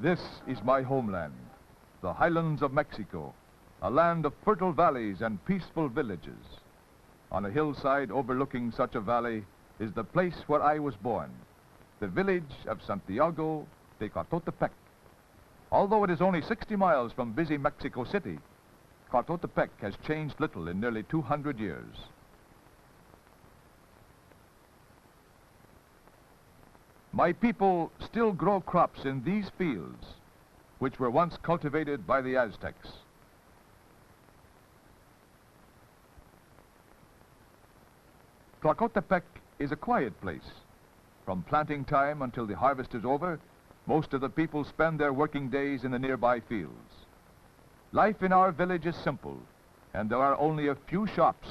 This is my homeland, the highlands of Mexico, a land of fertile valleys and peaceful villages. On a hillside overlooking such a valley is the place where I was born, the village of Santiago de Tecoltepec. Although it is only 60 miles from busy Mexico City, Tecoltepec has changed little in nearly 200 years. My people still grow crops in these fields, which were once cultivated by the Aztecs. Tecoltepec is a quiet place. From planting time until the harvest is over, most of the people spend their working days in the nearby fields. Life in our village is simple, and there are only a few shops.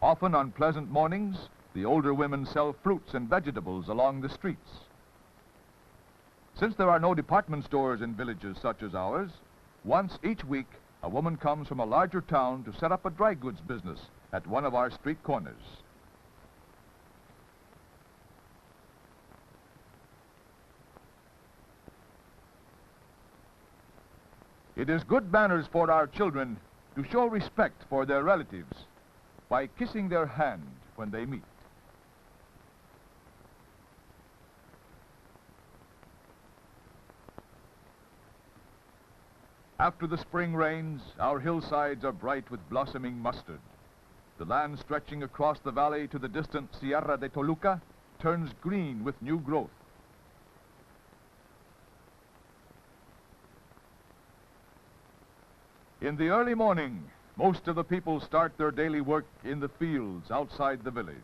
Often on pleasant mornings, the older women sell fruits and vegetables along the streets. Since there are no department stores in villages such as ours, once each week a woman comes from a larger town to set up a dry goods business at one of our street corners. It is good manners for our children to show respect for their relatives by kissing their hand when they meet. After the spring rains, our hillsides are bright with blossoming mustard. The land stretching across the valley to the distant Sierra de Toluca turns green with new growth. In the early morning, most of the people start their daily work in the fields outside the village.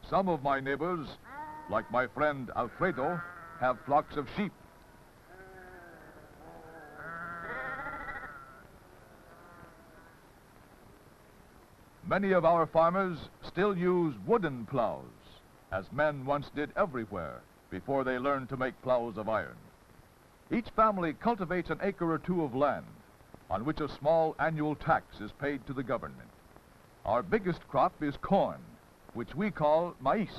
Some of my neighbors, like my friend Alfredo, have flocks of sheep. Many of our farmers still use wooden plows, as men once did everywhere before they learned to make plows of iron. Each family cultivates an acre or two of land, on which a small annual tax is paid to the government. Our biggest crop is corn, which we call maíz.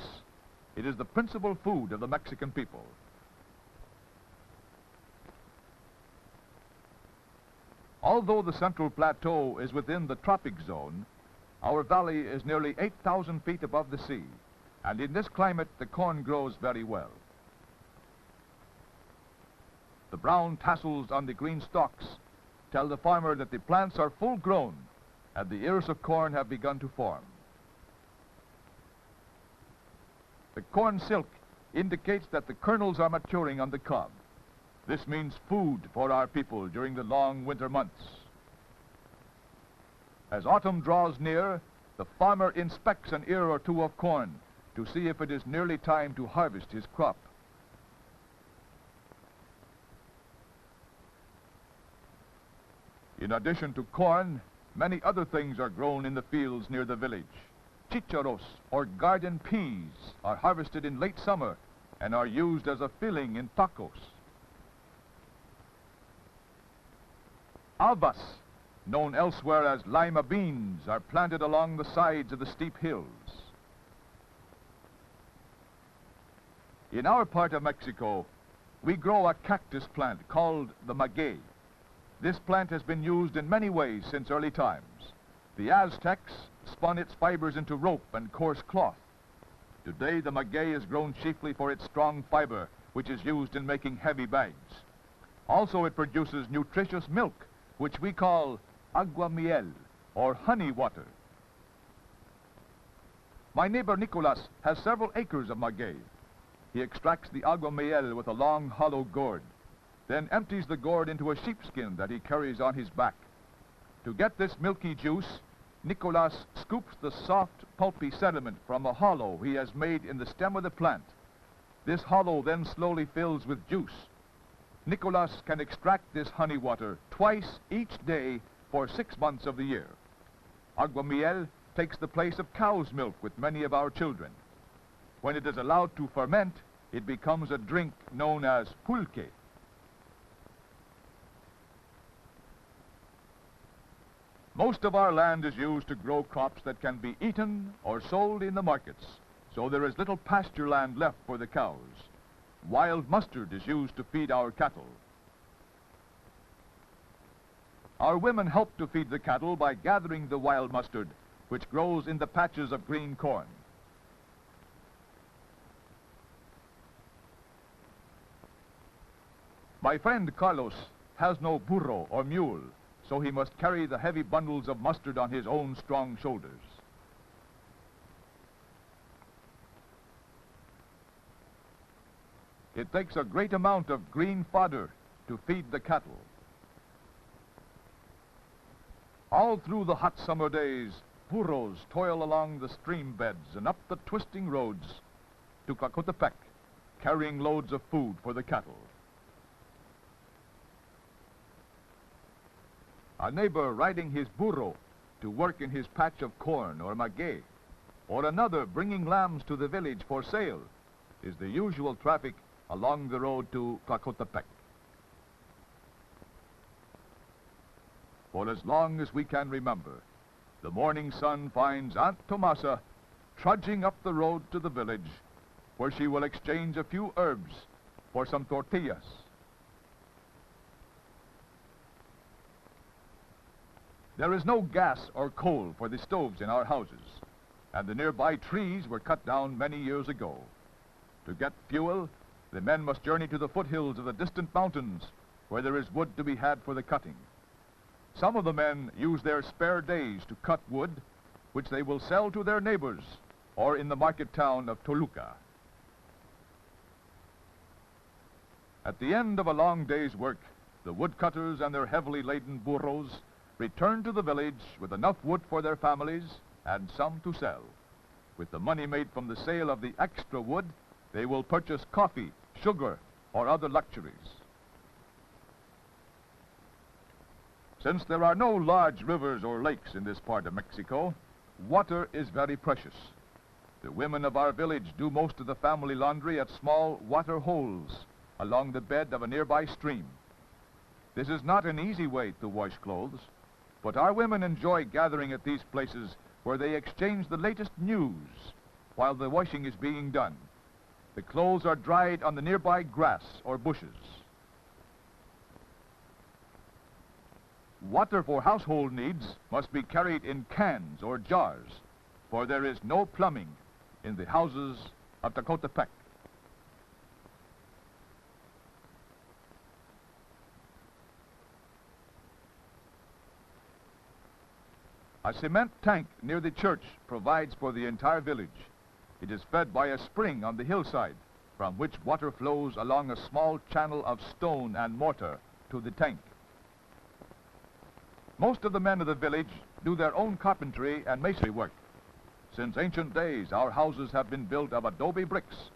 It is the principal food of the Mexican people. Although the Central Plateau is within the tropic zone, our valley is nearly 8,000 feet above the sea, and in this climate the corn grows very well. The brown tassels on the green stalks tell the farmer that the plants are full grown and the ears of corn have begun to form. The corn silk indicates that the kernels are maturing on the cob. This means food for our people during the long winter months. As autumn draws near, the farmer inspects an ear or two of corn to see if it is nearly time to harvest his crop. In addition to corn, many other things are grown in the fields near the village. Chícharos, or garden peas, are harvested in late summer and are used as a filling in tacos. Habas, known elsewhere as lima beans, are planted along the sides of the steep hills. In our part of Mexico, we grow a cactus plant called the maguey. This plant has been used in many ways since early times. The Aztecs spun its fibers into rope and coarse cloth. Today, the maguey is grown chiefly for its strong fiber, which is used in making heavy bags. Also, it produces nutritious milk, which we call agua miel, or honey water. My neighbor Nicolas has several acres of maguey. He extracts the agua miel with a long, hollow gourd, then empties the gourd into a sheepskin that he carries on his back. To get this milky juice, Nicolas scoops the soft, pulpy sediment from a hollow he has made in the stem of the plant. This hollow then slowly fills with juice. Nicolas can extract this honey water twice each day for 6 months of the year. Agua miel takes the place of cow's milk with many of our children. When it is allowed to ferment, it becomes a drink known as pulque. Most of our land is used to grow crops that can be eaten or sold in the markets. so there is little pasture land left for the cows. Wild mustard is used to feed our cattle. Our women help to feed the cattle by gathering the wild mustard, which grows in the patches of green corn. My friend Carlos has no burro or mule, so he must carry the heavy bundles of mustard on his own strong shoulders. It takes a great amount of green fodder to feed the cattle. All through the hot summer days, burros toil along the stream beds and up the twisting roads to Tecoltepec, carrying loads of food for the cattle. A neighbor riding his burro to work in his patch of corn or maguey, or another bringing lambs to the village for sale, is the usual traffic along the road to Tecoltepec. For as long as we can remember, the morning sun finds Aunt Tomasa trudging up the road to the village, where she will exchange a few herbs for some tortillas. There is no gas or coal for the stoves in our houses, and the nearby trees were cut down many years ago. To get fuel, the men must journey to the foothills of the distant mountains, where there is wood to be had for the cutting. Some of the men use their spare days to cut wood, which they will sell to their neighbors or in the market town of Toluca. At the end of a long day's work, the woodcutters and their heavily laden burros return to the village with enough wood for their families and some to sell. With the money made from the sale of the extra wood, they will purchase coffee, sugar, or other luxuries. Since there are no large rivers or lakes in this part of Mexico, water is very precious. The women of our village do most of the family laundry at small water holes along the bed of a nearby stream. This is not an easy way to wash clothes, but our women enjoy gathering at these places where they exchange the latest news while the washing is being done. The clothes are dried on the nearby grass or bushes. Water for household needs must be carried in cans or jars, for there is no plumbing in the houses of Tecoltepec. A cement tank near the church provides for the entire village. It is fed by a spring on the hillside, from which water flows along a small channel of stone and mortar to the tank. Most of the men of the village do their own carpentry and masonry work. Since ancient days, our houses have been built of adobe bricks.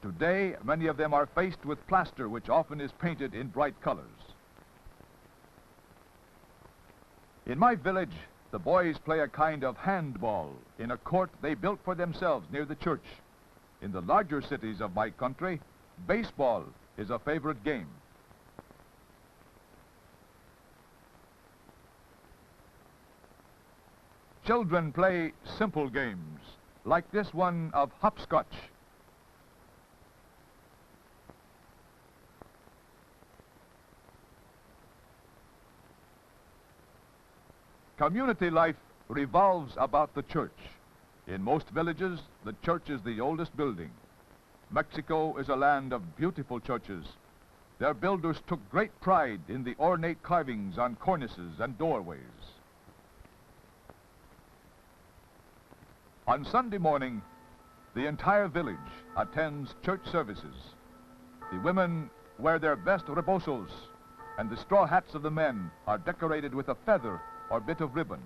Today, many of them are faced with plaster, which often is painted in bright colors. In my village, the boys play a kind of handball in a court they built for themselves near the church. In the larger cities of my country, baseball is a favorite game. Children play simple games, like this one of hopscotch. Community life revolves about the church. In most villages, the church is the oldest building. Mexico is a land of beautiful churches. Their builders took great pride in the ornate carvings on cornices and doorways. On Sunday morning, the entire village attends church services. The women wear their best rebosos, and the straw hats of the men are decorated with a feather or bit of ribbon.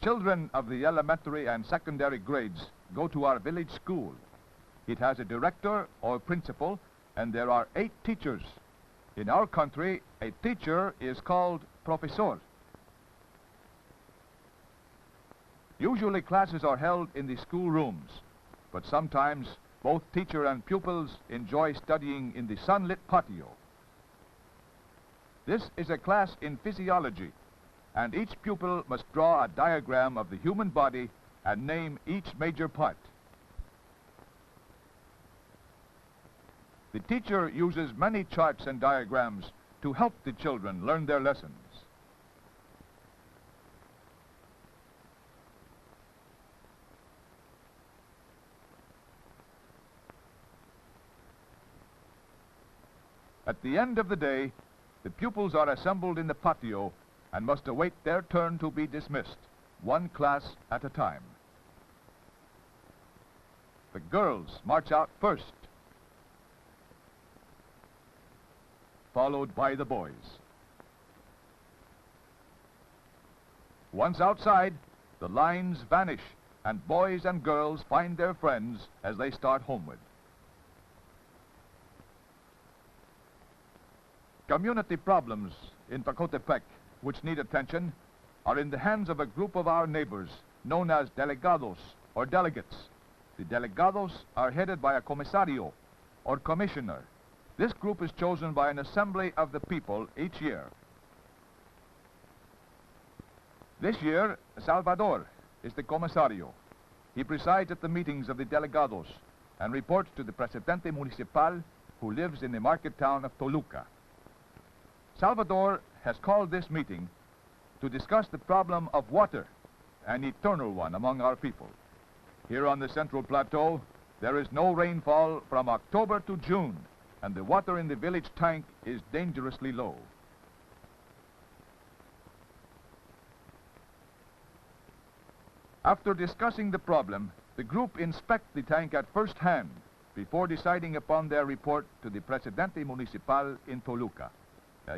Children of the elementary and secondary grades go to our village school. It has a director or principal, and there are 8 teachers. In our country, a teacher is called profesor. Usually classes are held in the school rooms, but sometimes both teacher and pupils enjoy studying in the sunlit patio. This is a class in physiology, and each pupil must draw a diagram of the human body and name each major part. The teacher uses many charts and diagrams to help the children learn their lessons. At the end of the day, the pupils are assembled in the patio and must await their turn to be dismissed, one class at a time. The girls march out first, followed by the boys. Once outside, the lines vanish and boys and girls find their friends as they start homeward. Community problems in Tecoltepec, which need attention, are in the hands of a group of our neighbors known as delegados, or delegates. The delegados are headed by a comisario, or commissioner. This group is chosen by an assembly of the people each year. This year, Salvador is the comisario. He presides at the meetings of the delegados and reports to the presidente municipal, who lives in the market town of Toluca. Salvador has called this meeting to discuss the problem of water, an eternal one among our people. Here on the Central Plateau, there is no rainfall from October to June, and the water in the village tank is dangerously low. After discussing the problem, the group inspect the tank at first hand before deciding upon their report to the presidente municipal in Toluca.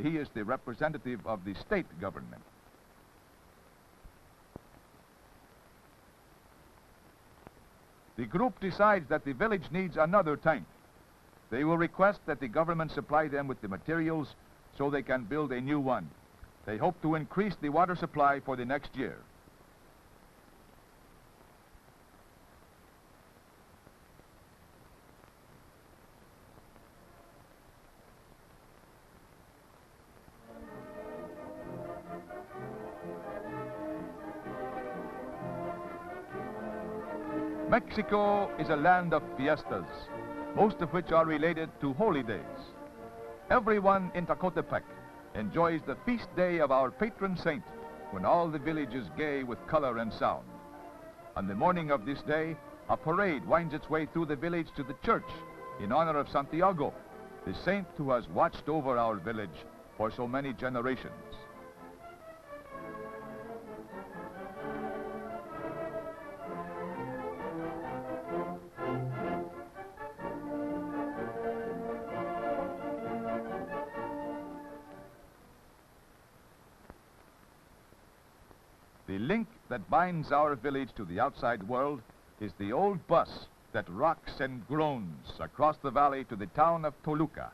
He is the representative of the state government. The group decides that the village needs another tank. They will request that the government supply them with the materials so they can build a new one. They hope to increase the water supply for the next year. Mexico is a land of fiestas, most of which are related to holy days. Everyone in Tecoltepec enjoys the feast day of our patron saint, when all the village is gay with color and sound. On the morning of this day, a parade winds its way through the village to the church in honor of Santiago, the saint who has watched over our village for so many generations. The link that binds our village to the outside world is the old bus that rocks and groans across the valley to the town of Toluca.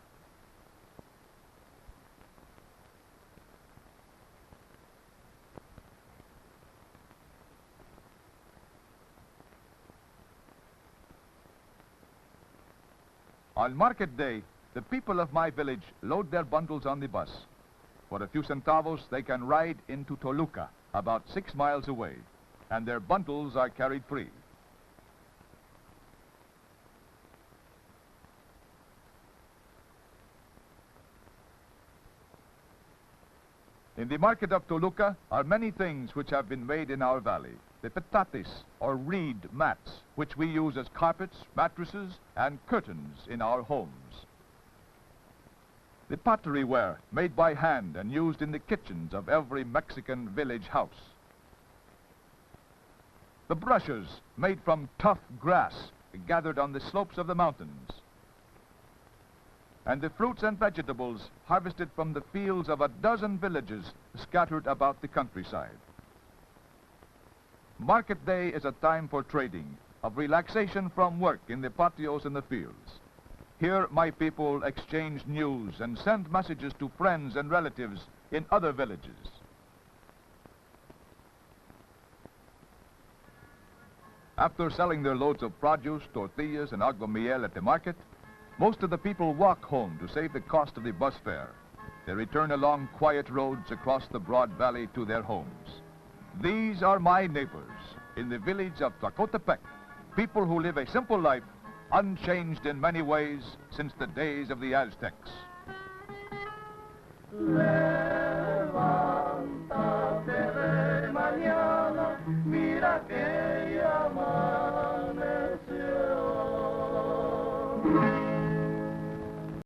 On market day, the people of my village load their bundles on the bus. For a few centavos, they can ride into Toluca, about 6 miles away, and their bundles are carried free. In the market of Toluca are many things which have been made in our valley. The petates, or reed mats, which we use as carpets, mattresses, and curtains in our homes. The pottery ware, made by hand and used in the kitchens of every Mexican village house. The brushes, made from tough grass gathered on the slopes of the mountains. And the fruits and vegetables harvested from the fields of a dozen villages scattered about the countryside. Market day is a time for trading, of relaxation from work in the patios and the fields. Here, my people exchange news and send messages to friends and relatives in other villages. After selling their loads of produce, tortillas, and agua miel at the market, most of the people walk home to save the cost of the bus fare. They return along quiet roads across the broad valley to their homes. These are my neighbors in the village of Tecoltepec, people who live a simple life, unchanged in many ways since the days of the Aztecs. Levántate de mañana, mira que ya amaneció.